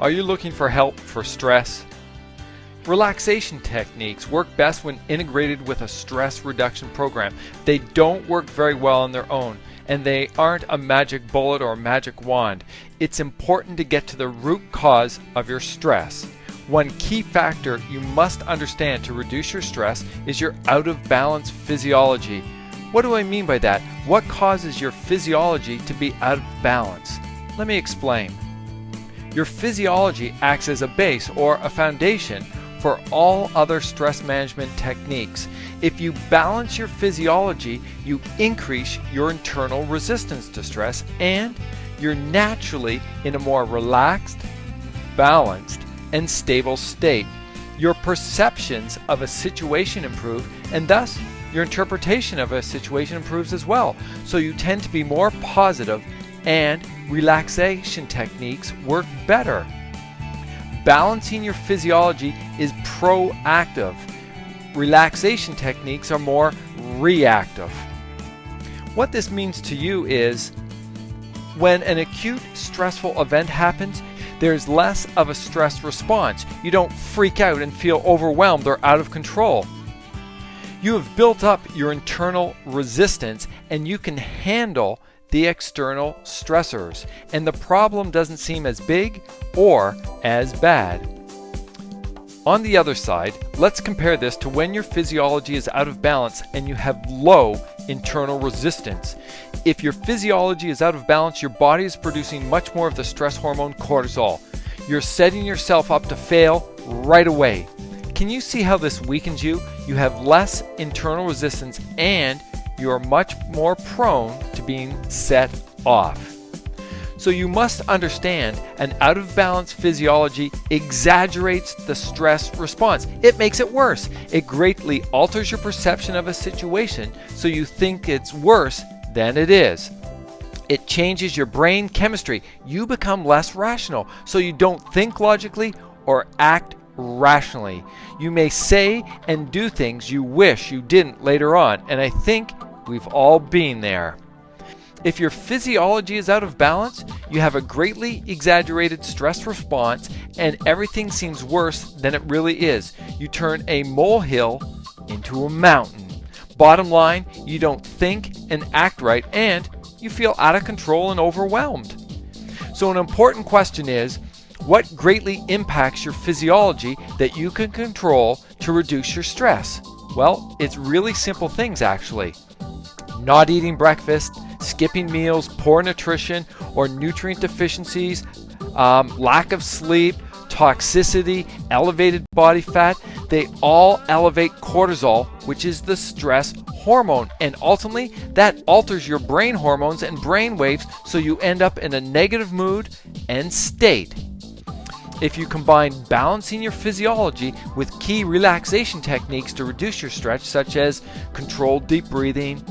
Are you looking for help for stress? Relaxation techniques work best when integrated with a stress reduction program. They don't work very well on their own, and they aren't a magic bullet or a magic wand. It's important to get to the root cause of your stress. One key factor you must understand to reduce your stress is your out of balance physiology. What do I mean by that? What causes your physiology to be out of balance? Let me explain. Your physiology acts as a base or a foundation for all other stress management techniques. If you balance your physiology, you increase your internal resistance to stress, and you're naturally in a more relaxed, balanced, and stable state. Your perceptions of a situation improve, and thus your interpretation of a situation improves as well. So you tend to be more positive, and relaxation techniques work better. Balancing your physiology is proactive. Relaxation techniques are more reactive. What this means to you is when an acute stressful event happens, there's less of a stress response. You don't freak out and feel overwhelmed or out of control. You have built up your internal resistance, and you can handle the external stressors, and the problem doesn't seem as big or as bad. On the other side, let's compare this to when your physiology is out of balance and you have low internal resistance. If your physiology is out of balance, your body is producing much more of the stress hormone cortisol. You're setting yourself up to fail right away. Can you see how this weakens you? You have less internal resistance, and you are much more prone to being set off. So you must understand an out of balance physiology exaggerates the stress response. It makes it worse. It greatly alters your perception of a situation, so you think it's worse than it is. It changes your brain chemistry. You become less rational, so you don't think logically or act rationally. You may say and do things you wish you didn't later on, and I think we've all been there. If your physiology is out of balance, you have a greatly exaggerated stress response, and everything seems worse than it really is. You turn a molehill into a mountain. Bottom line, you don't think and act right, and you feel out of control and overwhelmed. So an important question is, what greatly impacts your physiology that you can control to reduce your stress? Well, it's really simple things actually. Not eating breakfast, skipping meals, poor nutrition or nutrient deficiencies, lack of sleep, toxicity, elevated body fat, they all elevate cortisol, which is the stress hormone, and ultimately that alters your brain hormones and brain waves, so you end up in a negative mood and state. If you combine balancing your physiology with key relaxation techniques to reduce your stress, such as controlled deep breathing,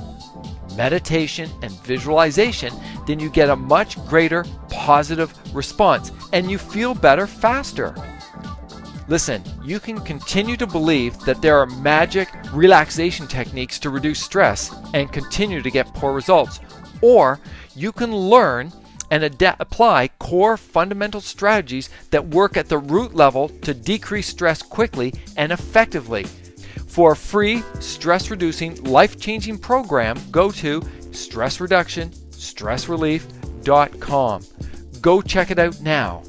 meditation, and visualization, then you get a much greater positive response, and you feel better faster. Listen, you can continue to believe that there are magic relaxation techniques to reduce stress and continue to get poor results, or you can learn and apply core fundamental strategies that work at the root level to decrease stress quickly and effectively. For a free stress-reducing, life-changing program, go to stressrelief.com. Go check it out now.